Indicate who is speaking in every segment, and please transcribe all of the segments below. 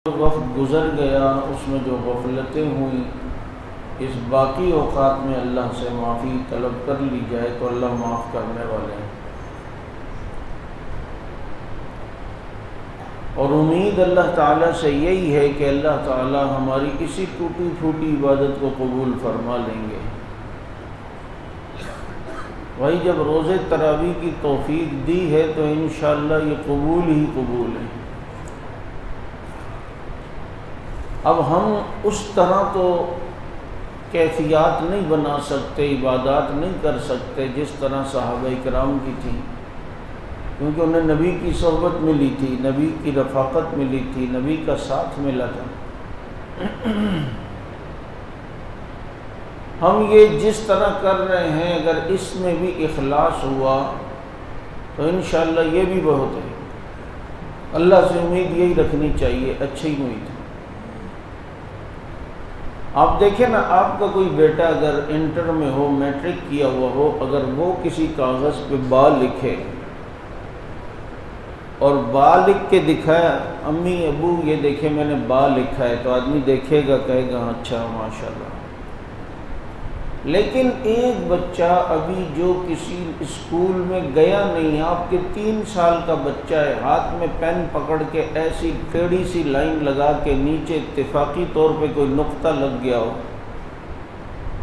Speaker 1: وقت گزر گیا اس میں جو غفلتیں ہوئیں، اس باقی اوقات میں اللہ سے معافی طلب کر لی جائے تو اللہ معاف کرنے والے ہیں۔ اور امید اللہ تعالیٰ سے یہی ہے کہ اللہ تعالیٰ ہماری اسی ٹوٹی پھوٹی عبادت کو قبول فرما لیں گے۔ وہی جب روزے تراویح کی توفیق دی ہے تو انشاءاللہ یہ قبول ہی قبول ہے۔ اب ہم اس طرح تو کیفیات نہیں بنا سکتے، عبادات نہیں کر سکتے جس طرح صحابہ کرام کی تھی، کیونکہ انہیں نبی کی صحبت ملی تھی، نبی کی رفاقت ملی تھی، نبی کا ساتھ ملا تھا۔ ہم یہ جس طرح کر رہے ہیں اگر اس میں بھی اخلاص ہوا تو انشاءاللہ یہ بھی بہت ہے۔ اللہ سے امید یہی رکھنی چاہیے، اچھی امید۔ آپ دیکھیں نا، آپ کا کوئی بیٹا اگر انٹر میں ہو، میٹرک کیا ہوا ہو، اگر وہ کسی کاغذ پہ با لکھے اور با لکھ کے دکھایا، امی ابو یہ دیکھیں میں نے با لکھا ہے، تو آدمی دیکھے گا کہے گا اچھا ماشاءاللہ۔ لیکن ایک بچہ ابھی جو کسی اسکول میں گیا نہیں، آپ کے 3 سال کا بچہ ہے، ہاتھ میں پین پکڑ کے ایسی ٹیڑھی سی لائن لگا کے نیچے اتفاقی طور پہ کوئی نقطہ لگ گیا ہو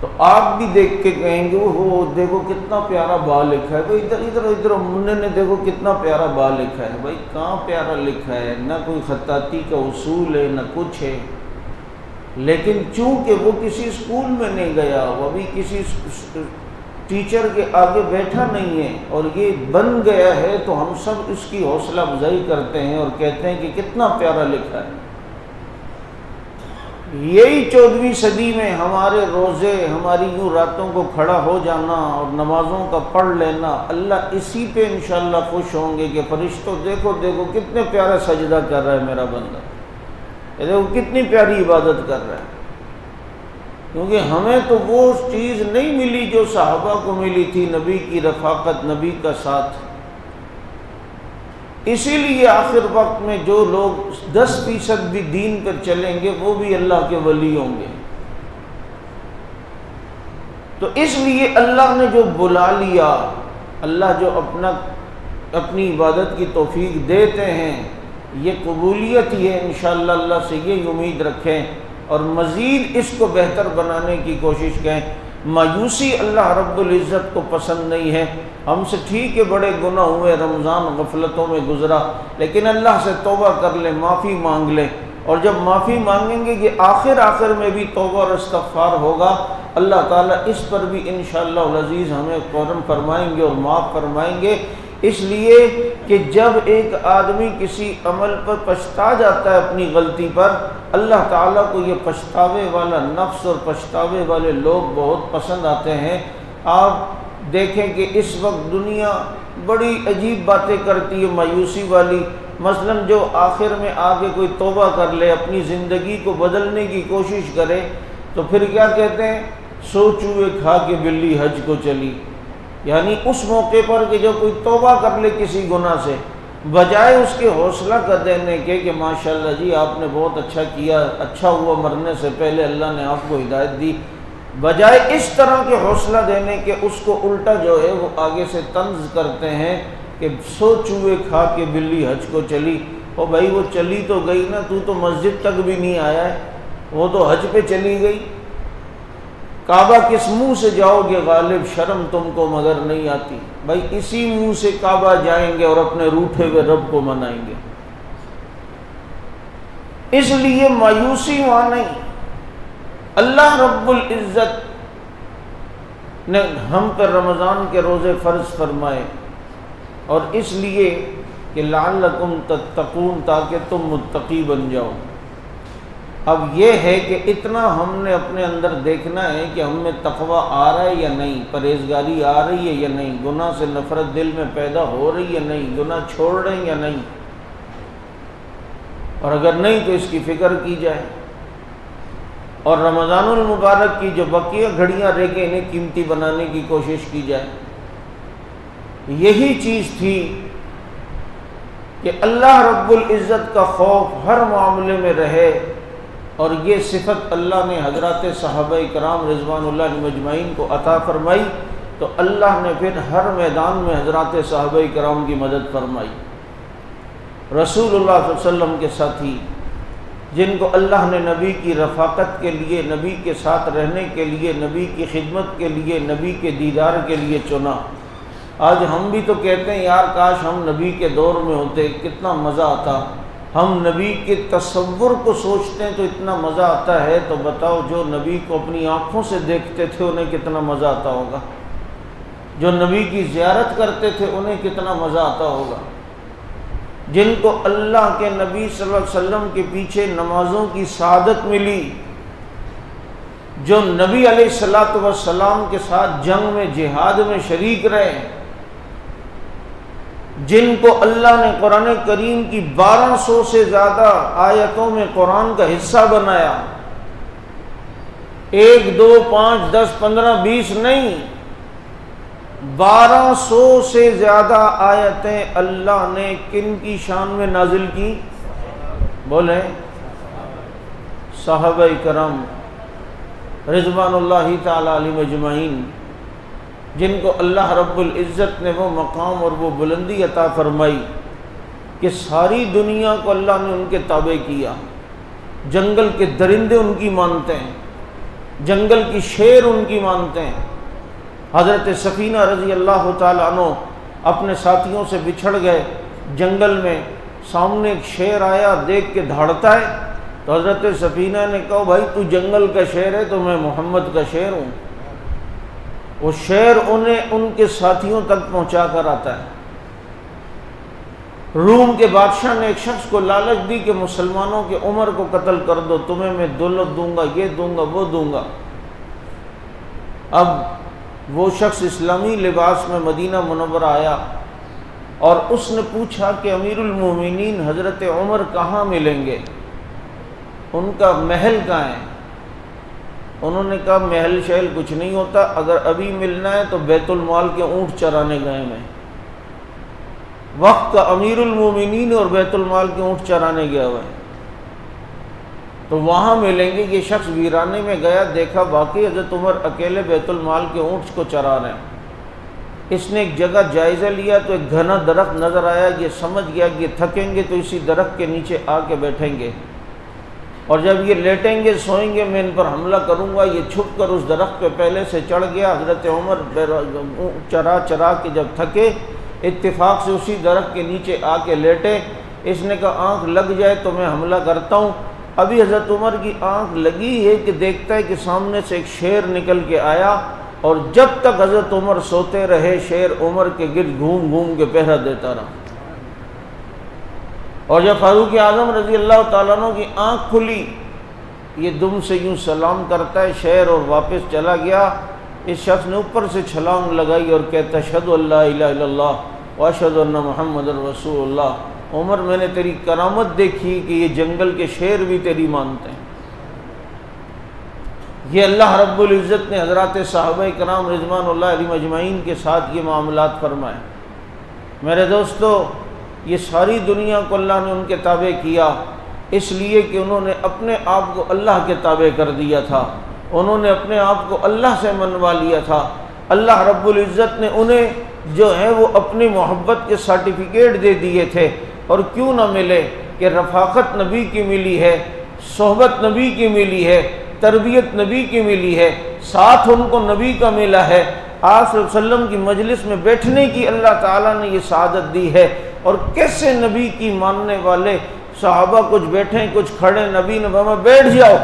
Speaker 1: تو آپ بھی دیکھ کے کہیں گے وہ دیکھو کتنا پیارا با لکھا ہے۔ بھائی ادھر منہ نے دیکھو کتنا پیارا با لکھا ہے۔ بھائی کہاں پیارا لکھا ہے، نہ کوئی خطاطی کا اصول ہے نہ کچھ ہے، لیکن چونکہ وہ کسی اسکول میں نہیں گیا، وہ بھی کسی ٹیچر کے آگے بیٹھا نہیں ہے اور یہ بن گیا ہے، تو ہم سب اس کی حوصلہ افزائی کرتے ہیں اور کہتے ہیں کہ کتنا پیارا لکھا ہے۔ یہی 14ویں صدی میں ہمارے روزے، ہماری یوں راتوں کو کھڑا ہو جانا اور نمازوں کا پڑھ لینا، اللہ اسی پہ انشاءاللہ خوش ہوں گے کہ فرشتوں دیکھو دیکھو کتنے پیارا سجدہ کر رہا ہے میرا بندہ، دیکھو کتنی پیاری عبادت کر رہا ہے۔ کیونکہ ہمیں تو وہ چیز نہیں ملی جو صحابہ کو ملی تھی، نبی کی رفاقت، نبی کا ساتھ۔ اسی لیے آخر وقت میں جو لوگ 10% بھی دین پر چلیں گے وہ بھی اللہ کے ولی ہوں گے۔ تو اس لیے اللہ نے جو بلا لیا، اللہ جو اپنی عبادت کی توفیق دیتے ہیں، یہ قبولیت ہی ہے۔ انشاءاللہ اللہ سے یہ امید رکھیں اور مزید اس کو بہتر بنانے کی کوشش کریں۔ مایوسی اللہ رب العزت کو پسند نہیں ہے۔ ہم سے ٹھیک ہے بڑے گناہ ہوئے، رمضان غفلتوں میں گزرا، لیکن اللہ سے توبہ کر لیں، معافی مانگ لیں، اور جب معافی مانگیں گے کہ آخر میں بھی توبہ اور استغفار ہوگا، اللہ تعالیٰ اس پر بھی انشاءاللہ العزیز ہمیں فوراً فرمائیں گے اور معاف فرمائیں گے۔ اس لیے کہ جب ایک آدمی کسی عمل پر پچھتا جاتا ہے اپنی غلطی پر، اللہ تعالیٰ کو یہ پچھتاوے والا نفس اور پچھتاوے والے لوگ بہت پسند آتے ہیں۔ آپ دیکھیں کہ اس وقت دنیا بڑی عجیب باتیں کرتی ہے مایوسی والی، مثلا جو آخر میں آگے کوئی توبہ کر لے، اپنی زندگی کو بدلنے کی کوشش کرے، تو پھر کیا کہتے ہیں، 100 چوہے کھا کے بلی حج کو چلی۔ یعنی اس موقع پر کہ جو کوئی توبہ کر لے کسی گناہ سے، بجائے اس کے حوصلہ کر دینے کے کہ ماشاءاللہ جی آپ نے بہت اچھا کیا، اچھا ہوا مرنے سے پہلے اللہ نے آپ کو ہدایت دی، بجائے اس طرح کے حوصلہ دینے کے اس کو الٹا جو ہے وہ آگے سے طنز کرتے ہیں کہ 100 چوہے کھا کے بلی حج کو چلی۔ او بھائی وہ چلی تو گئی نا، تو مسجد تک بھی نہیں آیا ہے، وہ تو حج پہ چلی گئی۔ کعبہ کس منہ سے جاؤ گے غالب، شرم تم کو مگر نہیں آتی۔ بھائی اسی منہ سے کعبہ جائیں گے اور اپنے روٹھے ہوئے رب کو منائیں گے۔ اس لیے مایوسی وہاں نہیں۔ اللہ رب العزت نے ہم پر رمضان کے روزے فرض فرمائے، اور اس لیے کہ لعلکم تتقون، تاکہ تم متقی بن جاؤ۔ اب یہ ہے کہ اتنا ہم نے اپنے اندر دیکھنا ہے کہ ہم میں تقوی آ رہا ہے یا نہیں، پرہیزگاری آ رہی ہے یا نہیں، گناہ سے نفرت دل میں پیدا ہو رہی ہے یا نہیں، گناہ چھوڑ رہے ہیں یا نہیں، اور اگر نہیں تو اس کی فکر کی جائے، اور رمضان المبارک کی جو بقیہ گھڑیاں رہ گئے انہیں قیمتی بنانے کی کوشش کی جائے۔ یہی چیز تھی کہ اللہ رب العزت کا خوف ہر معاملے میں رہے، اور یہ صفت اللہ نے حضرات صحابہ کرام رضوان اللہ علیہم اجمعین کو عطا فرمائی، تو اللہ نے پھر ہر میدان میں حضرات صحابہ کرام کی مدد فرمائی۔ رسول اللہ صلی اللہ علیہ وسلم کے ساتھی جن کو اللہ نے نبی کی رفاقت کے لیے، نبی کے ساتھ رہنے کے لیے، نبی کی خدمت کے لیے، نبی کے دیدار کے لیے چنا۔ آج ہم بھی تو کہتے ہیں یار کاش ہم نبی کے دور میں ہوتے، کتنا مزہ آتا۔ ہم نبی کے تصور کو سوچتے ہیں تو اتنا مزہ آتا ہے، تو بتاؤ جو نبی کو اپنی آنکھوں سے دیکھتے تھے انہیں کتنا مزہ آتا ہوگا، جو نبی کی زیارت کرتے تھے انہیں کتنا مزہ آتا ہوگا، جن کو اللہ کے نبی صلی اللہ علیہ وسلم کے پیچھے نمازوں کی سعادت ملی، جو نبی علیہ الصلوۃ والسلام کے ساتھ جنگ میں، جہاد میں شریک رہے، جن کو اللہ نے قرآن کریم کی 1200 سے زیادہ آیتوں میں قرآن کا حصہ بنایا، 1 2 5 10 15 20 نہیں، 1200 سے زیادہ آیتیں اللہ نے کن کی شان میں نازل کی؟ بولیں، صحابہ کرام رضوان اللہ تعالی علیہم اجمعین، جن کو اللہ رب العزت نے وہ مقام اور وہ بلندی عطا فرمائی کہ ساری دنیا کو اللہ نے ان کے تابع کیا۔ جنگل کے درندے ان کی مانتے ہیں، جنگل کی شیر ان کی مانتے ہیں۔ حضرت سفینہ رضی اللہ تعالیٰ عنہ اپنے ساتھیوں سے بچھڑ گئے، جنگل میں سامنے ایک شیر آیا، دیکھ کے دھاڑتا ہے، تو حضرت سفینہ نے کہا بھائی تو جنگل کا شیر ہے تو میں محمد کا شیر ہوں۔ وہ شیر انہیں ان کے ساتھیوں تک پہنچا کر آتا ہے۔ روم کے بادشاہ نے ایک شخص کو لالچ دی کہ مسلمانوں کے عمر کو قتل کر دو، تمہیں میں دولت دوں گا، یہ دوں گا، وہ دوں گا۔ اب وہ شخص اسلامی لباس میں مدینہ منورہ آیا اور اس نے پوچھا کہ امیر المومنین حضرت عمر کہاں ملیں گے، ان کا محل کہاں ہے؟ انہوں نے کہا محل شہل کچھ نہیں ہوتا، اگر ابھی ملنا ہے تو بیت المال کے اونٹ چرانے گئے میں، وقت کا امیر المومنین اور بیت المال کے اونٹ چرانے گیا ہوا ہے، تو وہاں ملیں گے۔ یہ شخص ویرانے میں گیا، دیکھا باقی حضرت عمر اکیلے بیت المال کے اونٹ کو چرا رہے ہیں۔ اس نے ایک جگہ جائزہ لیا تو ایک گھنا درخت نظر آیا، یہ سمجھ گیا کہ یہ تھکیں گے تو اسی درخت کے نیچے آ کے بیٹھیں گے، اور جب یہ لیٹیں گے سوئیں گے میں ان پر حملہ کروں گا۔ یہ چھپ کر اس درخت پہ پہلے سے چڑھ گیا۔ حضرت عمر چرا کے جب تھکے اتفاق سے اسی درخت کے نیچے آ کے لیٹے۔ اس نے کہا آنکھ لگ جائے تو میں حملہ کرتا ہوں۔ ابھی حضرت عمر کی آنکھ لگی ہے کہ دیکھتا ہے کہ سامنے سے ایک شیر نکل کے آیا، اور جب تک حضرت عمر سوتے رہے شیر عمر کے گرد گھوم گھوم کے پہرا دیتا رہا۔ اور جب فاروق اعظم رضی اللہ تعالیٰ عنہ کی آنکھ کھلی، یہ دم سے یوں سلام کرتا ہے شیر اور واپس چلا گیا۔ اس شخص نے اوپر سے چھلانگ لگائی اور کہتا اشہد ان لا الہ الا اللہ واشہد ان محمد رسول اللہ۔ عمر میں نے تیری کرامت دیکھی کہ یہ جنگل کے شیر بھی تیری مانتے ہیں۔ یہ اللہ رب العزت نے حضرات صحابہ کرام رضوان اللہ علیہم اجمعین کے ساتھ یہ معاملات فرمائے۔ میرے دوستو، یہ ساری دنیا کو اللہ نے ان کے تابع کیا، اس لیے کہ انہوں نے اپنے آپ کو اللہ کے تابع کر دیا تھا، انہوں نے اپنے آپ کو اللہ سے منوا لیا تھا۔ اللہ رب العزت نے انہیں جو ہے وہ اپنی محبت کے سرٹیفکیٹ دے دیے تھے، اور کیوں نہ ملے کہ رفاقت نبی کی ملی ہے، صحبت نبی کی ملی ہے، تربیت نبی کی ملی ہے، ساتھ ان کو نبی کا ملا ہے، آپ صلی اللہ علیہ وسلم کی مجلس میں بیٹھنے کی اللہ تعالیٰ نے یہ سعادت دی ہے۔ اور کیسے نبی کی ماننے والے صحابہ کچھ بیٹھیں کچھ کھڑے، نبی نے فرمایا بیٹھ جاؤ،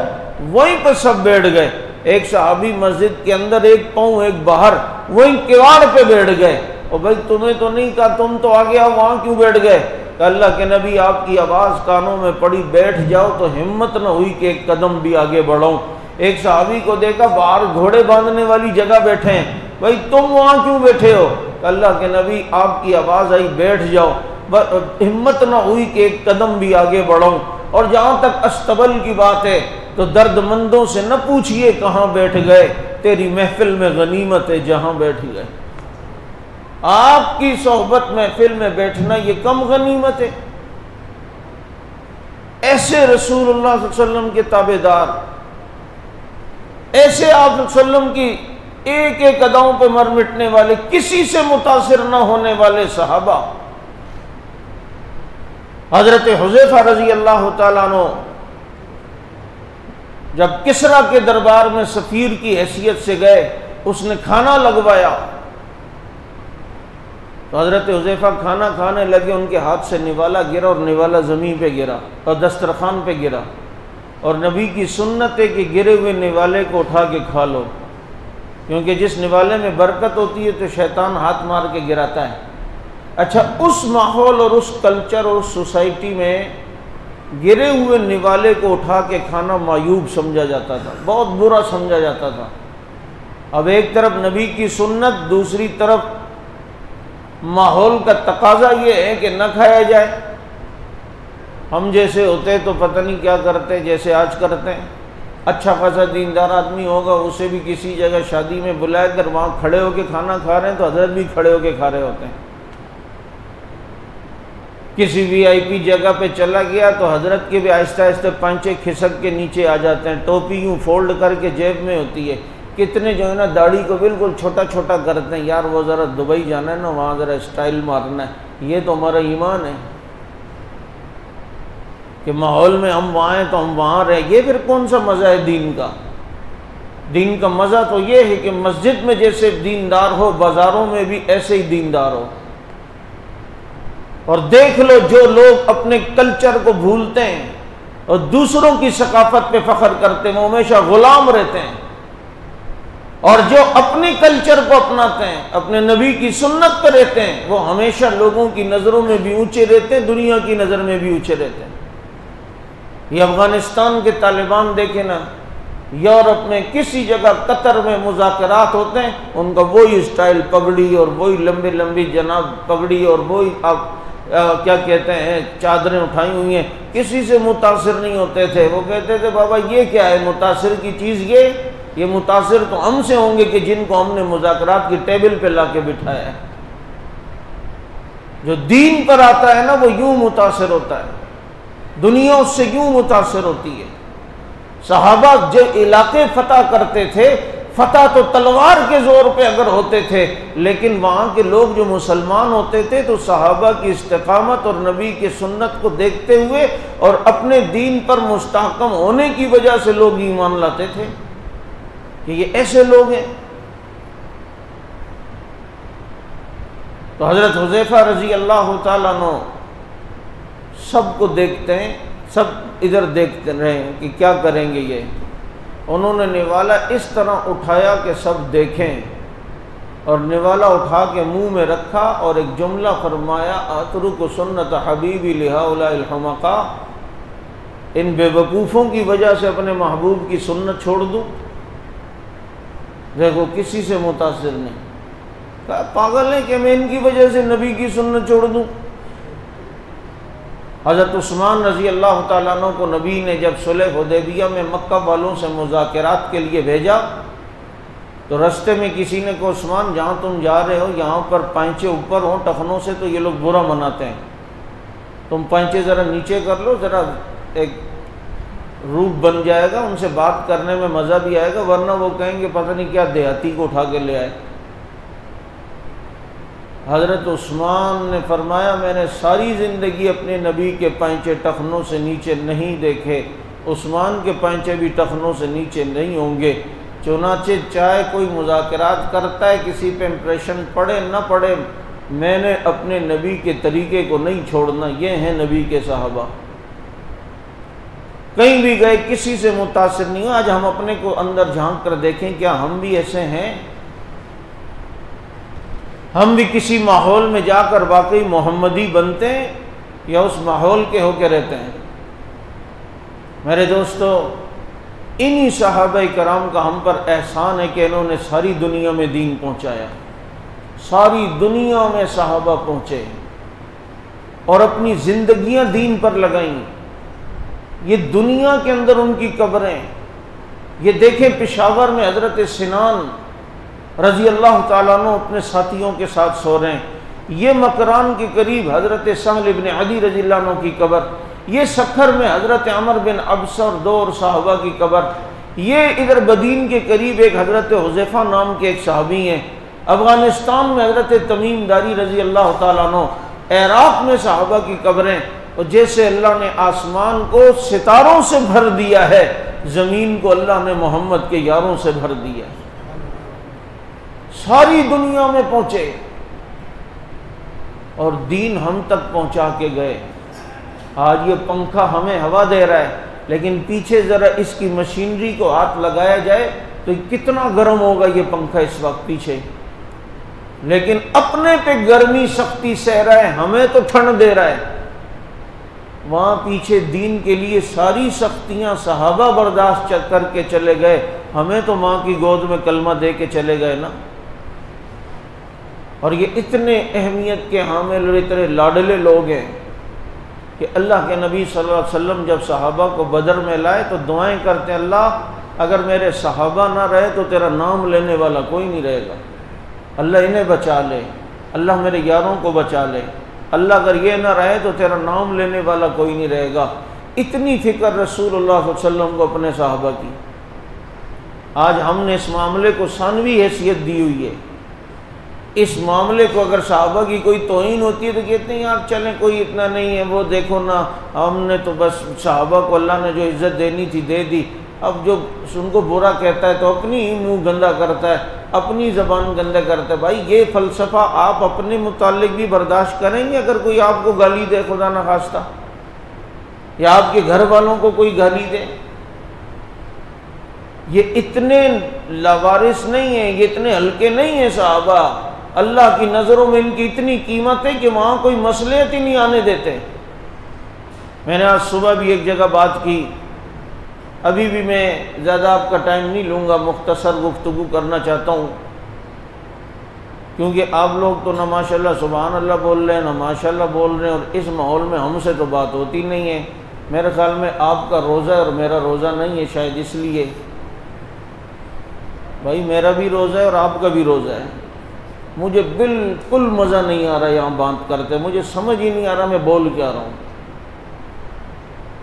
Speaker 1: وہیں پہ سب بیٹھ گئے۔ ایک صحابی مسجد کے اندر ایک پاؤں ایک باہر، وہیں کیواڑ پہ بیٹھ گئے۔ اور بھائی تمہیں تو نہیں کہا، تم تو آگے آؤ، وہاں کیوں بیٹھ گئے؟ کہ اللہ کے نبی آپ کی آواز کانوں میں پڑی بیٹھ جاؤ، تو ہمت نہ ہوئی کہ ایک قدم بھی آگے بڑھاؤں۔ ایک صحابی کو دیکھا باہر گھوڑے باندھنے والی جگہ بیٹھے ہیں، بھائی تم وہاں کیوں بیٹھے ہو؟ کہ اللہ کے نبی آپ کی آواز آئی بیٹھ جاؤ، ہمت نہ ہوئی کہ ایک قدم بھی آگے بڑھاؤں۔ اور جہاں تک استبل کی بات ہے تو درد مندوں سے نہ پوچھئے کہاں بیٹھ گئے، تیری محفل میں غنیمت ہے جہاں بیٹھ گئے۔ آپ کی صحبت محفل میں بیٹھنا یہ کم غنیمت ہے؟ ایسے رسول اللہ صلی اللہ علیہ وسلم کے تابع دار، ایسے آپ صلی اللہ علیہ وسلم کی ایک ایک اداؤں پہ مر مٹنے والے، کسی سے متاثر نہ ہونے والے صحابہ۔ حضرت حذیفہ رضی اللہ تعالیٰ عنہ جب کسریٰ کے دربار میں سفیر کی حیثیت سے گئے، اس نے کھانا لگوایا تو حضرت حذیفہ کھانا کھانے لگے، ان کے ہاتھ سے نوالا گرا اور نوالا زمین پہ گرا اور دسترخوان پہ گرا، اور نبی کی سنت ہے کہ گرے ہوئے نوالے کو اٹھا کے کھا لو، کیونکہ جس نوالے میں برکت ہوتی ہے تو شیطان ہاتھ مار کے گراتا ہے۔ اچھا، اس ماحول اور اس کلچر اور اس سوسائٹی میں گرے ہوئے نوالے کو اٹھا کے کھانا معیوب سمجھا جاتا تھا، بہت برا سمجھا جاتا تھا۔ اب ایک طرف نبی کی سنت، دوسری طرف ماحول کا تقاضا یہ ہے کہ نہ کھایا جائے۔ ہم جیسے ہوتے تو پتہ نہیں کیا کرتے جیسے آج کرتے ہیں۔ اچھا خاصا دیندار آدمی ہوگا، اسے بھی کسی جگہ شادی میں بلائے کر وہاں کھڑے ہو کے کھانا کھا رہے ہیں تو حضرت بھی کھڑے ہو کے کھا رہے ہوتے ہیں۔ کسی وی آئی پی جگہ پہ چلا گیا تو حضرت کے بھی آہستہ آہستہ پانچے کھسک کے نیچے آ جاتے ہیں، ٹوپی یوں فولڈ کر کے جیب میں ہوتی ہے۔ کتنے جو ہے نا داڑھی کو بالکل چھوٹا چھوٹا کرتے ہیں، یار وہ ذرا دبئی جانا ہے نا، وہاں ذرا اسٹائل مارنا ہے۔ یہ تو ہمارا ایمان ہے کہ ماحول میں ہم وہاں ہیں تو ہم وہاں رہیں۔ یہ پھر کون سا مزہ ہے دین کا؟ دین کا مزہ تو یہ ہے کہ مسجد میں جیسے دیندار ہو، بازاروں میں بھی ایسے ہی دیندار ہو۔ اور دیکھ لو جو لوگ اپنے کلچر کو بھولتے ہیں اور دوسروں کی ثقافت پہ فخر کرتے ہیں، وہ ہمیشہ غلام رہتے ہیں، اور جو اپنے کلچر کو اپناتے ہیں، اپنے نبی کی سنت پہ رہتے ہیں، وہ ہمیشہ لوگوں کی نظروں میں بھی اونچے رہتے ہیں، دنیا کی نظر میں بھی اونچے رہتے ہیں۔ یہ افغانستان کے طالبان دیکھیں نا، یورپ میں کسی جگہ قطر میں مذاکرات ہوتے ہیں، ان کا وہی اسٹائل پگڑی اور وہی لمبی لمبی جناب پگڑی اور وہی کیا کہتے ہیں چادریں اٹھائی ہوئی ہیں، کسی سے متاثر نہیں ہوتے تھے۔ وہ کہتے تھے بابا یہ کیا ہے متاثر کی چیز؟ یہ متاثر تو ہم سے ہوں گے کہ جن کو ہم نے مذاکرات کی ٹیبل پہ لا کے بٹھایا ہے۔ جو دین پر آتا ہے نا وہ یوں متاثر ہوتا ہے، دنیا اس سے یوں متاثر ہوتی ہے۔ صحابہ جو علاقے فتح کرتے تھے، فتح تو تلوار کے زور پہ اگر ہوتے تھے، لیکن وہاں کے لوگ جو مسلمان ہوتے تھے تو صحابہ کی استقامت اور نبی کی سنت کو دیکھتے ہوئے اور اپنے دین پر مستحکم ہونے کی وجہ سے لوگ ایمان لاتے تھے کہ یہ ایسے لوگ ہیں۔ تو حضرت حذیفہ رضی اللہ تعالیٰ عنہ سب کو دیکھتے ہیں، سب ادھر دیکھتے رہے کہ کیا کریں گے یہ۔ انہوں نے نوالا اس طرح اٹھایا کہ سب دیکھیں، اور نوالا اٹھا کے منہ میں رکھا اور ایک جملہ فرمایا، اترک سنت حبیبی لہؤلاء الحمقاء، ان بے وقوفوں کی وجہ سے اپنے محبوب کی سنت چھوڑ دوں؟ دیکھو کسی سے متاثر نہیں، کہا پاگل ہے کہ میں ان کی وجہ سے نبی کی سنت چھوڑ دوں؟ حضرت عثمان رضی اللہ تعالیٰ عنہ کو نبی نے جب صلح حدیبیہ میں مکہ والوں سے مذاکرات کے لیے بھیجا تو رستے میں کسی نے کہا عثمان جہاں تم جا رہے ہو یہاں پر پائنچے اوپر ہوں ٹخنوں سے تو یہ لوگ برا مناتے ہیں، تم پائنچے ذرا نیچے کر لو، ذرا ایک روپ بن جائے گا، ان سے بات کرنے میں مزہ بھی آئے گا، ورنہ وہ کہیں گے پتہ نہیں کیا دیہاتی کو اٹھا کے لے آئے۔ حضرت عثمان نے فرمایا میں نے ساری زندگی اپنے نبی کے پائنچے ٹخنوں سے نیچے نہیں دیکھے، عثمان کے پائنچے بھی ٹخنوں سے نیچے نہیں ہوں گے، چنانچہ چاہے کوئی مذاکرات کرتا ہے کسی پہ امپریشن پڑے نہ پڑے، میں نے اپنے نبی کے طریقے کو نہیں چھوڑنا۔ یہ ہیں نبی کے صحابہ، کہیں بھی گئے کسی سے متاثر نہیں ہو۔ آج ہم اپنے کو اندر جھانک کر دیکھیں، کیا ہم بھی ایسے ہیں؟ ہم بھی کسی ماحول میں جا کر واقعی محمدی بنتے ہیں یا اس ماحول کے ہو کے رہتے ہیں؟ میرے دوستو، انہی صحابہ کرام کا ہم پر احسان ہے کہ انہوں نے ساری دنیا میں دین پہنچایا، ساری دنیا میں صحابہ پہنچے اور اپنی زندگیاں دین پر لگائیں۔ یہ دنیا کے اندر ان کی قبریں، یہ دیکھیں پشاور میں حضرت سنان رضی اللہ تعالیٰ عنہ اپنے ساتھیوں کے ساتھ سو رہے ہیں، یہ مکران کے قریب حضرت سہل ابن علی رضی اللہ عنہ کی قبر، یہ سکھر میں حضرت عمر بن ابس اور 2 اور صحابہ کی قبر، یہ ادھر بدین کے قریب ایک حضرت حذیفہ نام کے ایک صحابی ہیں، افغانستان میں حضرت تمیم داری رضی اللہ تعالیٰ عنہ، عراق میں صحابہ کی قبریں، اور جیسے اللہ نے آسمان کو ستاروں سے بھر دیا ہے، زمین کو اللہ نے محمد کے یاروں سے بھر دیا ہے، ساری دنیا میں پہنچے اور دین ہم تک پہنچا کے گئے۔ آج یہ پنکھا ہمیں ہوا دے رہا ہے، لیکن پیچھے ذرا اس کی مشینری کو ہاتھ لگایا جائے تو کتنا گرم ہوگا یہ پنکھا اس وقت پیچھے، لیکن اپنے پہ گرمی سختی سہ رہا ہے، ہمیں تو ٹھنڈ دے رہا ہے۔ وہاں پیچھے دین کے لیے ساری سختیاں صحابہ برداشت کر کے چلے گئے، ہمیں تو ماں کی گود میں کلمہ دے کے چلے گئے نا۔ اور یہ اتنے اہمیت کے حامل اور اتنے لاڈلے لوگ ہیں کہ اللہ کے نبی صلی اللہ علیہ وسلم جب صحابہ کو بدر میں لائے تو دعائیں کرتے ہیں، اللہ اگر میرے صحابہ نہ رہے تو تیرا نام لینے والا کوئی نہیں رہے گا، اللہ انہیں بچا لے، اللہ میرے یاروں کو بچا لے، اللہ اگر یہ نہ رہے تو تیرا نام لینے والا کوئی نہیں رہے گا۔ اتنی فکر رسول اللہ صلی اللہ علیہ وسلم کو اپنے صحابہ کی۔ آج ہم نے اس معاملے کو ثانوی حیثیت دی ہوئی ہے۔ اس معاملے کو اگر صحابہ کی کوئی توہین ہوتی ہے تو کہتے ہیں یار چلیں کوئی اتنا نہیں ہے، وہ دیکھو نا ہم نے تو بس صحابہ کو اللہ نے جو عزت دینی تھی دے دی، اب جو ان کو برا کہتا ہے تو اپنی ہی منہ گندا کرتا ہے، اپنی زبان گندا کرتا ہے۔ بھائی یہ فلسفہ آپ اپنے متعلق بھی برداشت کریں گے اگر کوئی آپ کو گالی دے خدا نخواستہ، یا آپ کے گھر والوں کو کوئی گالی دے؟ یہ اتنے لاوارث نہیں ہیں، یہ اتنے ہلکے نہیں ہیں صحابہ، اللہ کی نظروں میں ان کی اتنی قیمت ہے کہ وہاں کوئی مصلحت ہی نہیں آنے دیتے۔ میں نے آج صبح بھی ایک جگہ بات کی، ابھی بھی میں زیادہ آپ کا ٹائم نہیں لوں گا، مختصر گفتگو کرنا چاہتا ہوں، کیونکہ آپ لوگ تو نہ ماشاءاللہ سبحان اللہ بول رہے ہیں نہ ماشاءاللہ بول رہے ہیں، اور اس ماحول میں ہم سے تو بات ہوتی نہیں ہے۔ میرے خیال میں آپ کا روزہ ہے اور میرا روزہ نہیں ہے، شاید اس لیے۔ بھائی میرا بھی روزہ ہے اور آپ کا بھی روزہ ہے، مجھے بالکل مزہ نہیں آ رہا یہاں بات کرتے، مجھے سمجھ ہی نہیں آ رہا میں بول کیا رہا ہوں۔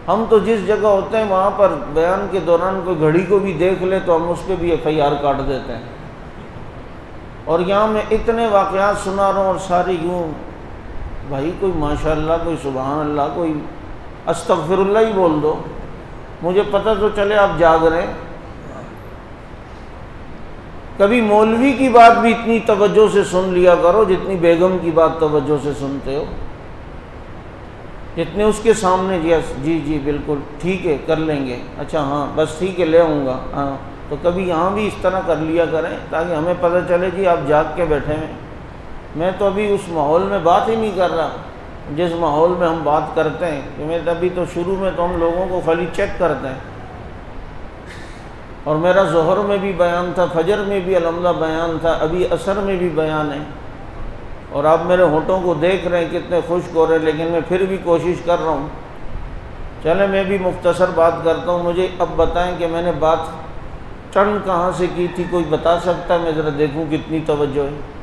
Speaker 1: ہم تو جس جگہ ہوتے ہیں وہاں پر بیان کے دوران کوئی گھڑی کو بھی دیکھ لے تو ہم اس پہ بھی FIR کاٹ دیتے ہیں، اور یہاں میں اتنے واقعات سنا رہا ہوں اور سارے یوں، بھائی کوئی ماشاءاللہ، کوئی سبحان اللہ، کوئی استغفر اللہ ہی بول دو، مجھے پتہ تو چلے آپ جاگ رہے ہیں۔ کبھی مولوی کی بات بھی اتنی توجہ سے سن لیا کرو جتنی بیگم کی بات توجہ سے سنتے ہو، جتنے اس کے سامنے جی جی بالکل ٹھیک ہے کر لیں گے، اچھا ہاں بس ٹھیک ہے لے آؤں گا، ہاں تو کبھی یہاں بھی اس طرح کر لیا کریں تاکہ ہمیں پتہ چلے جی آپ جاگ کے بیٹھے ہیں۔ میں تو ابھی اس ماحول میں بات ہی نہیں کر رہا جس ماحول میں ہم بات کرتے ہیں، کہ میں ابھی تو شروع میں تو ہم لوگوں کو خالی چیک کرتے ہیں، اور میرا ظہر میں بھی بیان تھا، فجر میں بھی الحمدللہ بیان تھا، ابھی عصر میں بھی بیان ہے، اور آپ میرے ہونٹوں کو دیکھ رہے ہیں کتنے خشک ہو رہے ہیں، لیکن میں پھر بھی کوشش کر رہا ہوں۔ چلیں میں بھی مختصر بات کرتا ہوں، مجھے اب بتائیں کہ میں نے بات ٹرن کہاں سے کی تھی، کوئی بتا سکتا ہے؟ میں ذرا دیکھوں کتنی توجہ ہے۔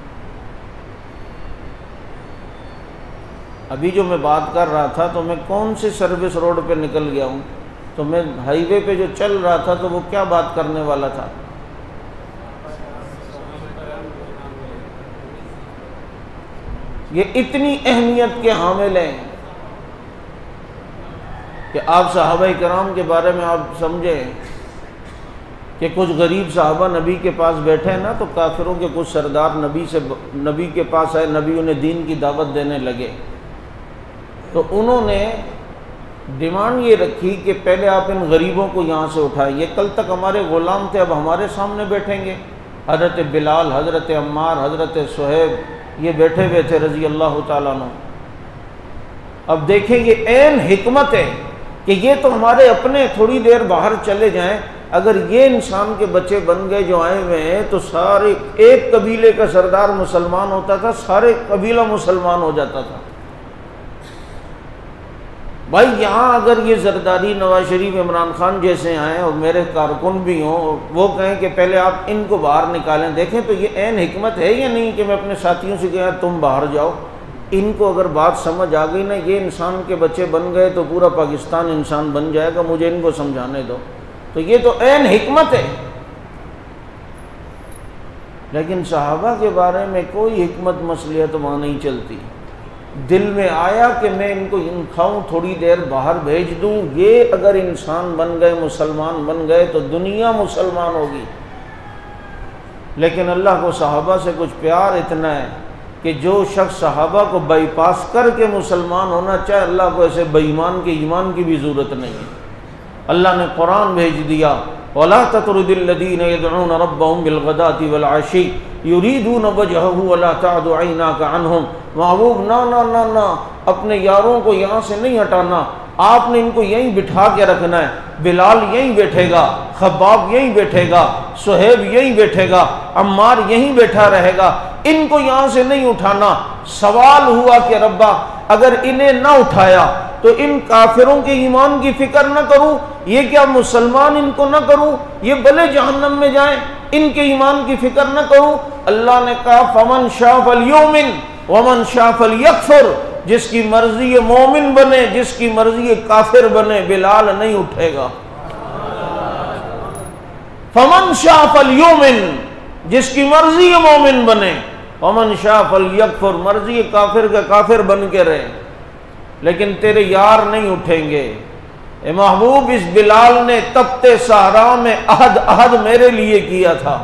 Speaker 1: ابھی جو میں بات کر رہا تھا تو میں کون سے سروس روڈ پہ نکل گیا ہوں، تو میں ہائی وے پہ جو چل رہا تھا تو وہ کیا بات کرنے والا تھا؟ یہ اتنی اہمیت کے حامل ہیں کہ آپ صحابہ کرام کے بارے میں آپ سمجھیں کہ کچھ غریب صحابہ نبی کے پاس بیٹھے ہیں نا، تو کافروں کے کچھ سردار نبی کے پاس آئے، نبی انہیں دین کی دعوت دینے لگے، تو انہوں نے ڈیمانڈ یہ رکھی کہ پہلے آپ ان غریبوں کو یہاں سے اٹھائیں، یہ کل تک ہمارے غلام تھے اب ہمارے سامنے بیٹھیں گے۔ حضرت بلال، حضرت عمار، حضرت صہیب یہ بیٹھے ہوئے تھے رضی اللہ تعالیٰ عنہ۔ اب دیکھیں یہ عین حکمت ہے کہ یہ تو ہمارے اپنے، تھوڑی دیر باہر چلے جائیں، اگر یہ انسان کے بچے بن گئے جو آئے ہوئے ہیں تو سارے، ایک قبیلے کا سردار مسلمان ہوتا تھا سارے قبیلہ مسلمان ہو جاتا تھا۔ بھائی یہاں اگر یہ زرداری، نواز شریف، عمران خان جیسے آئیں اور میرے کارکن بھی ہوں، وہ کہیں کہ پہلے آپ ان کو باہر نکالیں، دیکھیں تو یہ عین حکمت ہے یا نہیں کہ میں اپنے ساتھیوں سے کہا تم باہر جاؤ، ان کو اگر بات سمجھ آ گئی نا، یہ انسان کے بچے بن گئے تو پورا پاکستان انسان بن جائے گا، مجھے ان کو سمجھانے دو۔ تو یہ تو عین حکمت ہے۔ لیکن صحابہ کے بارے میں کوئی حکمت مصلحت وہاں نہیں چلتی۔ دل میں آیا کہ میں ان کو کھاؤں، تھوڑی دیر باہر بھیج دوں، یہ اگر انسان بن گئے، مسلمان بن گئے تو دنیا مسلمان ہوگی۔ لیکن اللہ کو صحابہ سے کچھ پیار اتنا ہے کہ جو شخص صحابہ کو بائی پاس کر کے مسلمان ہونا چاہے، اللہ کو ایسے بے ایمان کے ایمان کی بھی ضرورت نہیں ہے۔ اللہ نے قرآن بھیج دیا، وَلَا تَطْرُدِ الَّذِينَ يَدْعُونَ رَبَّهُمْ بِالْغَدَاةِ وَالْعَشِيِّ يُرِيدُونَ وَجْهَهُ وَلَا تَعْدُ عَيْنَاكَ عَنْهُمْ۔ محبوب نہ اپنے یاروں کو یہاں سے نہیں ہٹانا، آپ نے ان کو یہیں بٹھا کے رکھنا ہے۔ بلال یہیں بیٹھے گا، خباب یہیں بیٹھے گا، صہیب یہیں بیٹھے گا، عمار یہیں بیٹھا رہے گا، ان کو یہاں سے نہیں اٹھانا۔ سوال ہوا کہ ربا اگر انہیں نہ اٹھایا تو ان کافروں کے ایمان کی فکر نہ کروں، یہ کیا مسلمان ان کو نہ کروں، یہ بھلے جہنم میں جائیں، ان کے ایمان کی فکر نہ کروں۔ اللہ نے کہا فمن شاء فلیؤمن ومن شاء فلیکفر، جس کی مرضی یہ مومن بنے، جس کی مرضی یہ کافر بنے، بلال نہیں اٹھے گا۔ فمن شاء فلیؤمن، جس کی مرضی یہ مومن بنے، ومن شاء فلیکفر، مرضی یہ کافر کا کافر بن کے رہے، لیکن تیرے یار نہیں اٹھیں گے۔ اے محبوب، اس بلال نے تپتے صحرا میں عہد میرے لیے کیا تھا،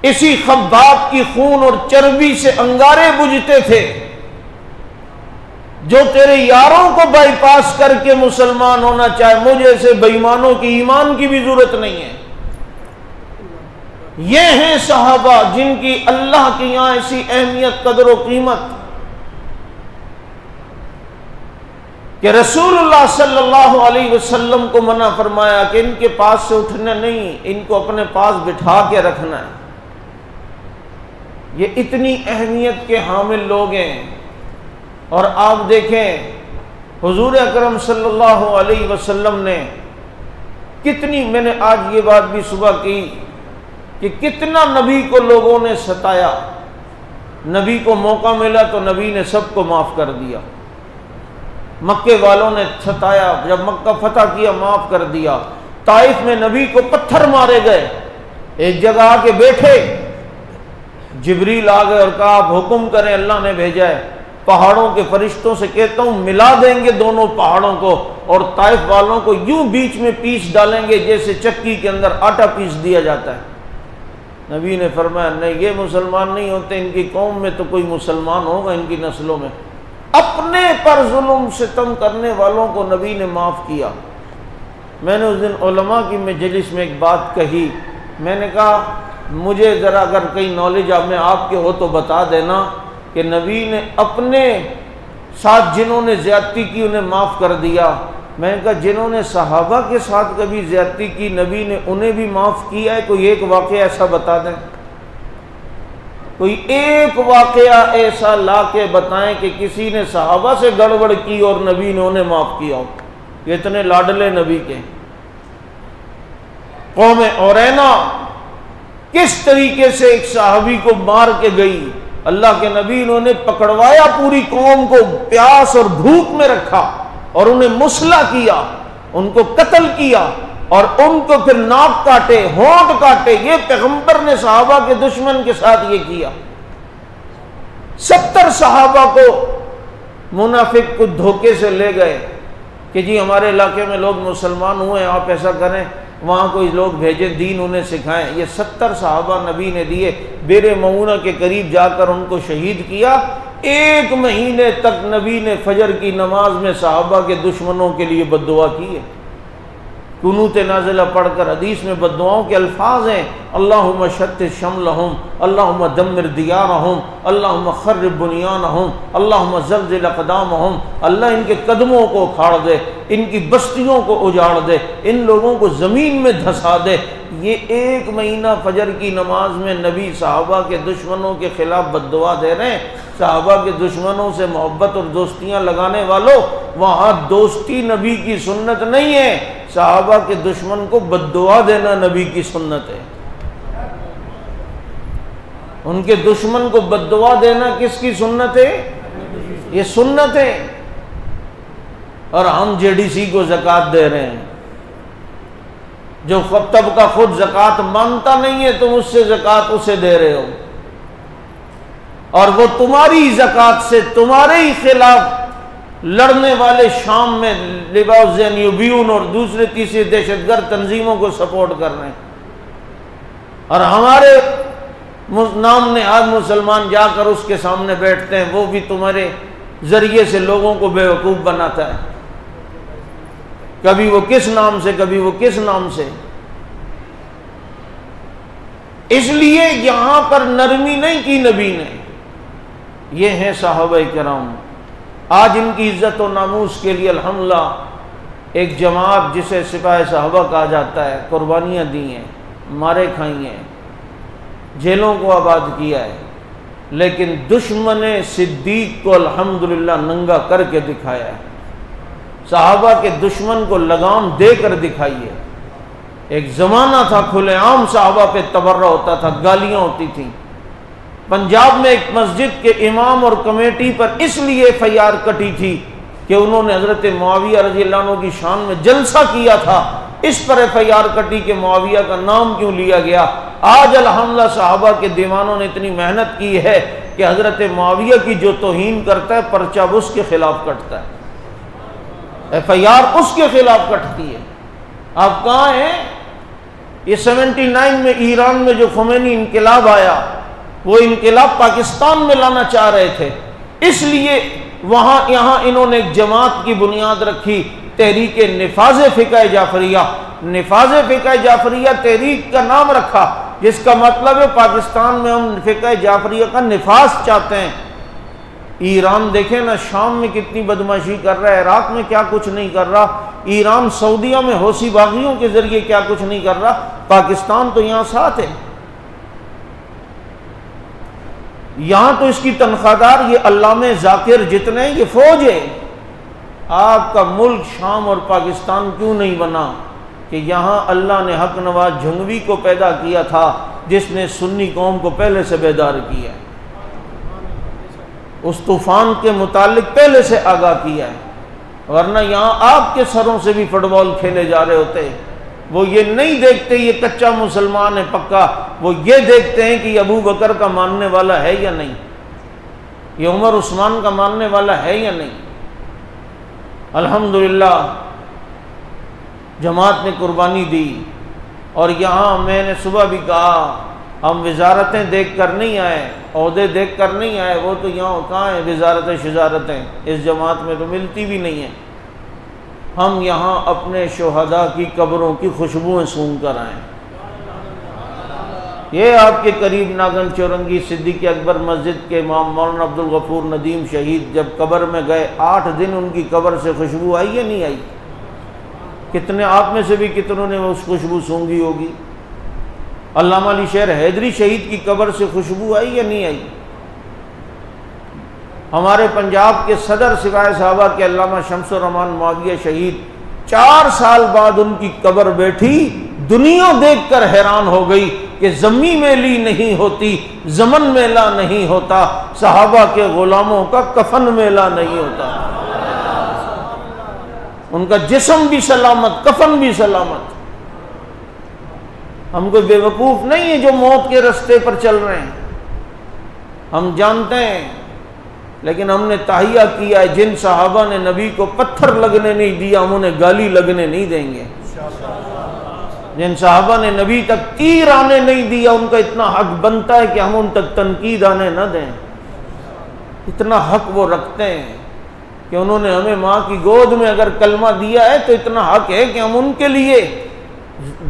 Speaker 1: اسی خباب کی خون اور چربی سے انگارے بجھتے تھے، جو تیرے یاروں کو بائی پاس کر کے مسلمان ہونا چاہے، مجھے سے بے ایمانوں کی ایمان کی بھی ضرورت نہیں ہے۔ یہ ہیں صحابہ جن کی اللہ کے یہاں ایسی اہمیت، قدر و قیمت کہ رسول اللہ صلی اللہ علیہ وسلم کو منع فرمایا کہ ان کے پاس سے اٹھنا نہیں، ان کو اپنے پاس بٹھا کے رکھنا ہے۔ یہ اتنی اہمیت کے حامل لوگ ہیں۔ اور آپ دیکھیں حضور اکرم صلی اللہ علیہ وسلم نے کتنی، میں نے آج یہ بات بھی صبح کی کہ کتنا نبی کو لوگوں نے ستایا، نبی کو موقع ملا تو نبی نے سب کو معاف کر دیا۔ مکے والوں نے ستایا، جب مکہ فتح کیا معاف کر دیا۔ طائف میں نبی کو پتھر مارے گئے، ایک جگہ آ کے بیٹھے، جبریل آ گئے اور کہا آپ حکم کریں، اللہ نے بھیجا ہے، پہاڑوں کے فرشتوں سے کہتا ہوں ملا دیں گے دونوں پہاڑوں کو، اور طائف والوں کو یوں بیچ میں پیس ڈالیں گے جیسے چکی کے اندر آٹا پیس دیا جاتا ہے۔ نبی نے فرمایا نہیں، یہ مسلمان نہیں ہوتے، ان کی قوم میں تو کوئی مسلمان ہوگا، ان کی نسلوں میں۔ اپنے پر ظلم ستم کرنے والوں کو نبی نے معاف کیا۔ میں نے اس دن علماء کی مجلس میں ایک بات کہی، میں نے کہا مجھے ذرا اگر کہیں نالج میں آپ کے ہو تو بتا دینا کہ نبی نے اپنے ساتھ جنہوں نے زیادتی کی انہیں معاف کر دیا۔ میں نے کہا جنہوں نے صحابہ کے ساتھ کبھی زیادتی کی نبی نے انہیں بھی معاف کیا ہے؟ کوئی ایک واقعہ ایسا بتا دیں، کوئی ایک واقعہ ایسا لا کے بتائیں کہ کسی نے صحابہ سے گڑبڑ کی اور نبی نے انہیں معاف کیا ہو۔ یہ اتنے لاڈلے نبی کے۔ قوم اورینا کس طریقے سے ایک صحابی کو مار کے گئی، اللہ کے نبی نے انہیں پکڑوایا، پوری قوم کو پیاس اور بھوک میں رکھا اور انہیں مسلح کیا، ان کو قتل کیا اور ان کو پھر ناک کاٹے، ہونٹ کاٹے۔ یہ پیغمبر نے صحابہ کے دشمن کے ساتھ یہ کیا۔ 70 صحابہ کو منافق کو دھوکے سے لے گئے کہ جی ہمارے علاقے میں لوگ مسلمان ہوئے ہیں، آپ ایسا کریں وہاں کوئی لوگ بھیجیں، دین انہیں سکھائیں۔ یہ 70 صحابہ نبی نے دیے، بیر معونہ کے قریب جا کر ان کو شہید کیا۔ 1 مہینے تک نبی نے فجر کی نماز میں صحابہ کے دشمنوں کے لیے بد دعا کی ہے۔ قنوت نازلہ پڑھ کر حدیث میں بد دعاؤں کے الفاظ ہیں، اللہم شتت شملہم، اللہم دمر دیارہم، اللہم خرب بنیانہم، اللہم زلزل اقدامہم۔ اللہ ان کے قدموں کو اکھاڑ دے، ان کی بستیوں کو اجاڑ دے، ان لوگوں کو زمین میں دھسا دے۔ یہ 1 مہینہ فجر کی نماز میں نبی صحابہ کے دشمنوں کے خلاف بد دعا دے رہے ہیں۔ صحابہ کے دشمنوں سے محبت اور دوستیاں لگانے والوں، وہاں دوستی نبی کی سنت نہیں ہے، صحابہ کے دشمن کو بد دعا دینا نبی کی سنت ہے۔ ان کے دشمن کو بد دعا دینا کس کی سنت ہے؟ یہ سنت ہے۔ اور ہم JDC کو زکوٰۃ دے رہے ہیں، جو طبقہ خود زکوٰۃ مانگتا نہیں ہے تم اس سے زکوٰۃ اسے دے رہے ہو، اور وہ تمہاری زکوٰۃ سے تمہارے ہی خلاف لڑنے والے شام میں لباس زینیوبیون اور دوسرے تیسرے دہشت گرد تنظیموں کو سپورٹ کر رہے ہیں، اور ہمارے نام نہاد مسلمان جا کر اس کے سامنے بیٹھتے ہیں، وہ بھی تمہارے ذریعے سے لوگوں کو بے وقوف بناتا ہے، کبھی وہ کس نام سے کبھی وہ کس نام سے۔ اس لیے یہاں پر نرمی نہیں کی نبی نے۔ یہ ہیں صحابہ کرام، آج ان کی عزت و ناموس کے لیے الحمدللہ ایک جماعت جسے سپاہ صحابہ کہا جاتا ہے، قربانیاں دی ہیں، مارے کھائی ہیں، جیلوں کو آباد کیا ہے، لیکن دشمن صدیق کو الحمدللہ ننگا کر کے دکھایا ہے، صحابہ کے دشمن کو لگام دے کر دکھائی ہے۔ ایک زمانہ تھا کھلے عام صحابہ پہ تبرہ ہوتا تھا، گالیاں ہوتی تھیں۔ پنجاب میں ایک مسجد کے امام اور کمیٹی پر اس لیے FIR کٹی تھی کہ انہوں نے حضرت معاویہ رضی اللہ عنہ کی شان میں جلسہ کیا تھا، اس پر FIR کٹی کہ معاویہ کا نام کیوں لیا گیا۔ آج الحمدللہ صحابہ کے دیوانوں نے اتنی محنت کی ہے کہ حضرت معاویہ کی جو توہین کرتا ہے پرچہ اس کے خلاف کٹتا ہے، FIR اس کے خلاف کٹتی ہے۔ آپ کہاں ہیں؟ یہ 79 میں ایران میں جو خمینی انقلاب آیا، وہ انقلاب پاکستان میں لانا چاہ رہے تھے، اس لیے یہاں انہوں نے ایک جماعت کی بنیاد رکھی، تحریک نفاذ فقہ جعفریہ۔ نفاذ فقہ جعفریہ تحریک کا نام رکھا، جس کا مطلب ہے پاکستان میں ہم فقہ جعفریہ کا نفاذ چاہتے ہیں۔ ایران دیکھیں نا، شام میں کتنی بدمعاشی کر رہا ہے، عراق میں کیا کچھ نہیں کر رہا، ایران سعودیہ میں حوثی باغیوں کے ذریعے کیا کچھ نہیں کر رہا، پاکستان تو یہاں ساتھ ہے۔ یہاں تو اس کی تنخواہ دار یہ علامہ ذاکر جتنے یہ فوج ہے۔ آپ کا ملک شام اور پاکستان کیوں نہیں بنا کہ یہاں اللہ نے حق نواز جھنگوی کو پیدا کیا تھا، جس نے سنی قوم کو پہلے سے بیدار کیا ہے، اس طوفان کے متعلق پہلے سے آگاہ کیا ہے، ورنہ یہاں آپ کے سروں سے بھی فٹ بال کھیلے جا رہے ہوتے۔ وہ یہ نہیں دیکھتے یہ کچا مسلمان ہے پکا، وہ یہ دیکھتے ہیں کہ یہ ابو بکر کا ماننے والا ہے یا نہیں، یہ عمر عثمان کا ماننے والا ہے یا نہیں۔ الحمدللہ جماعت نے قربانی دی، اور یہاں میں نے صبح بھی کہا ہم وزارتیں دیکھ کر نہیں آئے، عہدے دیکھ کر نہیں آئے، وہ تو یہاں کہاں ہیں وزارتیں شزارتیں، اس جماعت میں تو ملتی بھی نہیں ہیں۔ ہم یہاں اپنے شہداء کی قبروں کی خوشبوئیں سونگھ کر آئیں۔ یہ آپ کے قریب ناگن چورنگی صدیق اکبر مسجد کے امام مولانا عبدالغفور ندیم شہید جب قبر میں گئے، 8 دن ان کی قبر سے خوشبو آئی یا نہیں آئی؟ کتنے آپ میں سے بھی کتنوں نے اس خوشبو سونگھی ہوگی؟ علامہ علی شیر حیدری شہید کی قبر سے خوشبو آئی یا نہیں آئی؟ ہمارے پنجاب کے صدر سپاہ صحابہ کے علامہ شمس الرحمان معاویہ شہید 4 سال بعد ان کی قبر بیٹھی، دنیا دیکھ کر حیران ہو گئی کہ زمیں میلی نہیں ہوتی، زمن میلا نہیں ہوتا، صحابہ کے غلاموں کا کفن میلا نہیں ہوتا، ان کا جسم بھی سلامت، کفن بھی سلامت۔ ہم کوئی بے وقوف نہیں ہیں جو موت کے رستے پر چل رہے ہیں، ہم جانتے ہیں، لیکن ہم نے تہیہ کیا ہے جن صحابہ نے نبی کو پتھر لگنے نہیں دیا، ہم انہیں گالی لگنے نہیں دیں گے۔ جن صحابہ نے نبی تک تیر آنے نہیں دیا، ان کا اتنا حق بنتا ہے کہ ہم ان تک تنقید آنے نہ دیں۔ اتنا حق وہ رکھتے ہیں کہ انہوں نے ہمیں ماں کی گود میں اگر کلمہ دیا ہے تو اتنا حق ہے کہ ہم ان کے لیے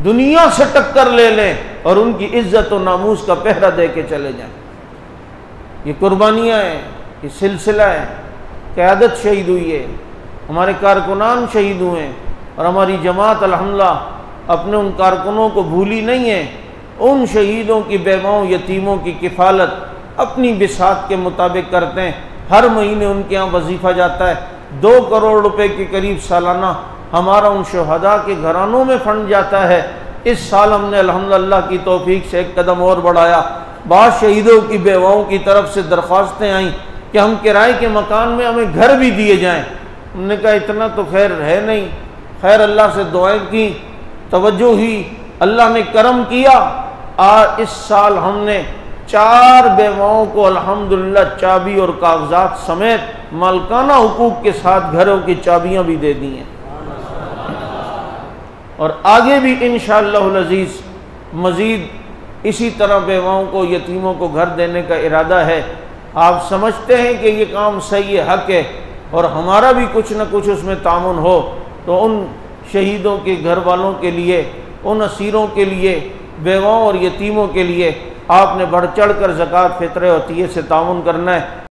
Speaker 1: دنیا سے ٹکر لے لیں اور ان کی عزت و ناموس کا پہرا دے کے چلے جائیں۔ یہ قربانیاں ہیں، یہ سلسلہ ہے، قیادت شہید ہوئی ہے، ہمارے کارکنان شہید ہوئے ہیں، اور ہماری جماعت الحمدللہ اپنے ان کارکنوں کو بھولی نہیں ہے۔ ان شہیدوں کی بیواؤں یتیموں کی کفالت اپنی بساط کے مطابق کرتے ہیں۔ ہر مہینے ان کے ہاں وظیفہ جاتا ہے، 2 کروڑ روپے کے قریب سالانہ ہمارا ان شہداء کے گھرانوں میں فنڈ جاتا ہے۔ اس سال ہم نے الحمدللہ کی توفیق سے ایک قدم اور بڑھایا، بعض شہیدوں کی بیواؤں کی طرف سے درخواستیں آئیں کہ ہم کرائے کے مکان میں ہمیں گھر بھی دیے جائیں. ہم نے کہا اتنا تو خیر ہے نہیں. خیر اللہ سے دعائیں کی، توجہ ہوئی، اللہ نے کرم کیا. آج اس سال ہم نے 4 بیواؤں کو الحمدللہ چابی اور کاغذات سمیت مالکانہ حقوق کے ساتھ گھروں کی چابیاں بھی دے دی ہیں. اور آگے بھی انشاءاللہ العزیز مزید اسی طرح بیواؤں کو، یتیموں کو گھر دینے کا ارادہ ہے. آپ سمجھتے ہیں کہ یہ کام صحیح حق ہے اور ہمارا بھی کچھ نہ کچھ اس میں تعاون ہو، تو ان شہیدوں کے گھر والوں کے لیے، ان اسیروں کے لیے، بیواؤں اور یتیموں کے لیے آپ نے بڑھ چڑھ کر زکوٰۃ فطر عطیہ سے تعاون کرنا ہے.